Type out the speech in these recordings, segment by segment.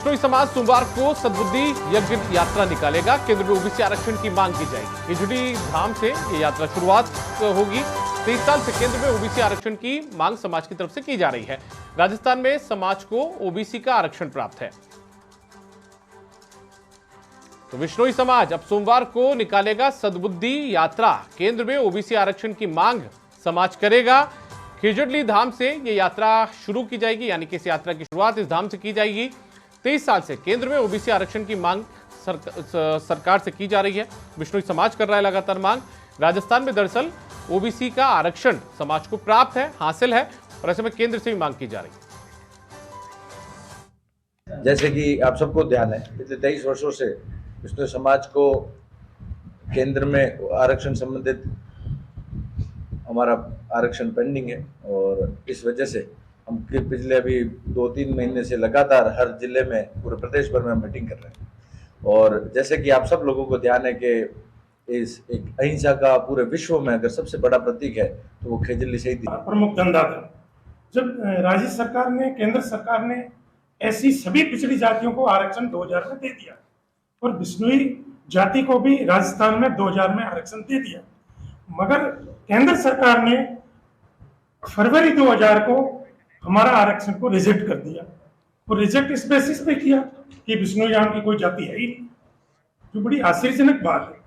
बिश्नोई समाज सोमवार को सद्बुद्धि यज्ञ यात्रा निकालेगा। केंद्र में ओबीसी आरक्षण की मांग की जाएगी। खिचड़ी धाम से ये यात्रा शुरुआत होगी। 23 साल से केंद्र में ओबीसी आरक्षण की मांग समाज की तरफ से की जा रही है। राजस्थान में समाज को ओबीसी का आरक्षण प्राप्त है। तो बिश्नोई समाज अब सोमवार को निकालेगा सद्बुद्धि यात्रा। केंद्र में ओबीसी आरक्षण की मांग समाज करेगा। खिचड़ी धाम से ये यात्रा शुरू की जाएगी, यानी कि इस यात्रा की शुरुआत इस धाम से की जाएगी। 23 साल से केंद्र में ओबीसी आरक्षण की मांग सरकार से की जा रही है। बिश्नोई समाज कर रहा है लगातार मांग। राजस्थान में दरअसल ओबीसी का आरक्षण समाज को प्राप्त है, हासिल है, और ऐसे में केंद्र से भी मांग की जा रही है। जैसे कि आप सबको ध्यान है, पिछले 23 वर्षों से बिश्नोई समाज को केंद्र में आरक्षण संबंधित हमारा आरक्षण पेंडिंग है, और इस वजह से हम पिछले अभी 2-3 महीने से लगातार हर जिले में, पूरे प्रदेश भर में मीटिंग कर रहे हैं। और जैसे कि आप सब लोगों को ध्यान है कि इस एक अहिंसा का पूरे विश्व में अगर सबसे बड़ा प्रतीक है तो वो खेजड़ी शहीद प्रमुख धंधा था। जब राज्य सरकार ने, केंद्र सरकार ने ऐसी सभी पिछड़ी जातियों को आरक्षण 2000 में दे दिया, और बिश्नोई जाति को भी राजस्थान में 2000 में आरक्षण दे दिया, मगर केंद्र सरकार ने फरवरी 2000 को हमारा आरक्षण को रिजेक्ट कर दिया। और रिजेक्ट इस बेसिस पे किया कि बिश्नोई नाम की कोई जाति है ही नहीं, जो बड़ी आश्चर्यजनक बात है।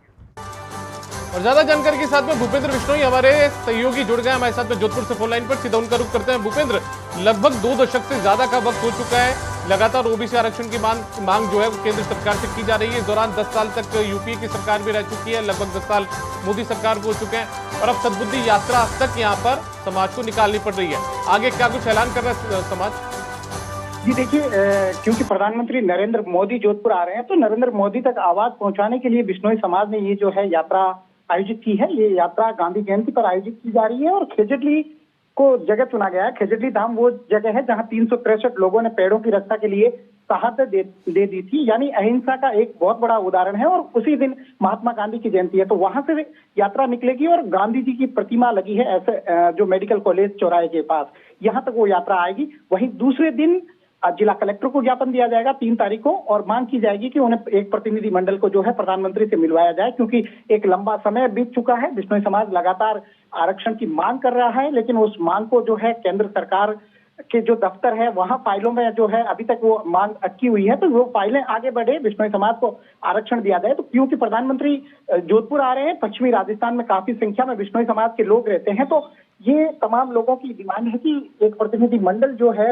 और ज्यादा जानकारी के साथ में भूपेंद्र बिश्नोई हमारे सहयोगी जुड़ गए हमारे साथ में जोधपुर से फोन लाइन पर। सीधा उनका रुख करते हैं। भूपेंद्र, लगभग 2 दशक से ज्यादा का वक्त हो चुका है, लगातार ओबीसी आरक्षण की मांग जो है वो केंद्र सरकार से की जा रही है। इस दौरान 10 साल तक यूपी की सरकार भी रह चुकी है, लगभग 10 साल मोदी सरकार को हो चुके हैं, और अब सद्बुद्धि यात्रा तक यहाँ पर समाज को निकालनी पड़ रही है। आगे क्या कुछ ऐलान कर रहा है समाज? जी देखिए, क्योंकि प्रधानमंत्री नरेंद्र मोदी जोधपुर आ रहे हैं, तो नरेंद्र मोदी तक आवाज पहुंचाने के लिए बिश्नोई समाज ने ये जो है यात्रा आयोजित की है। ये यात्रा गांधी जयंती पर आयोजित की जा रही है, और खेजड़ी को जगह चुना गया है। खेजड़ी धाम वो जगह है जहां 363 लोगों ने पेड़ों की रक्षा के लिए शहादत दे दी थी, यानी अहिंसा का एक बहुत बड़ा उदाहरण है। और उसी दिन महात्मा गांधी की जयंती है, तो वहां से यात्रा निकलेगी और गांधी जी की प्रतिमा लगी है ऐसे जो मेडिकल कॉलेज चौराहे के पास, यहाँ तक वो यात्रा आएगी। वहीं दूसरे दिन जिला कलेक्टर को ज्ञापन दिया जाएगा 3 तारीख को, और मांग की जाएगी कि उन्हें एक प्रतिनिधि मंडल को जो है प्रधानमंत्री से मिलवाया जाए, क्योंकि एक लंबा समय बीत चुका है। बिश्नोई समाज लगातार आरक्षण की मांग कर रहा है, लेकिन उस मांग को जो है केंद्र सरकार के जो दफ्तर है वहां फाइलों में जो है अभी तक वो मांग अटकी हुई है, तो वो फाइलें आगे बढ़े, बिश्नोई समाज को आरक्षण दिया जाए। तो क्योंकि प्रधानमंत्री जोधपुर आ रहे हैं, पश्चिमी राजस्थान में काफी संख्या में बिश्नोई समाज के लोग रहते हैं, तो ये तमाम लोगों की डिमांड है कि एक प्रतिनिधि मंडल जो है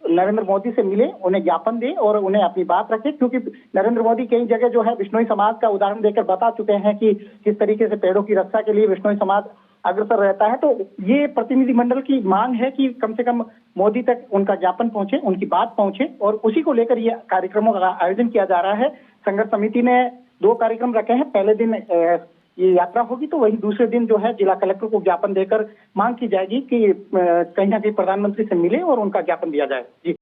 नरेंद्र मोदी से मिले, उन्हें ज्ञापन दे और उन्हें अपनी बात रखे, क्योंकि नरेंद्र मोदी कई जगह जो है बिश्नोई समाज का उदाहरण देकर बता चुके हैं कि किस तरीके से पेड़ों की रक्षा के लिए बिश्नोई समाज अग्रसर रहता है। तो ये प्रतिनिधि मंडल की मांग है कि कम से कम मोदी तक उनका ज्ञापन पहुंचे, उनकी बात पहुंचे, और उसी को लेकर ये कार्यक्रमों का आयोजन किया जा रहा है। संघर्ष समिति ने 2 कार्यक्रम रखे हैं। पहले दिन ये यात्रा होगी, तो वही दूसरे दिन जो है जिला कलेक्टर को ज्ञापन देकर मांग की जाएगी कि कहीं ना कहीं प्रधानमंत्री से मिले और उनका ज्ञापन दिया जाए। जी।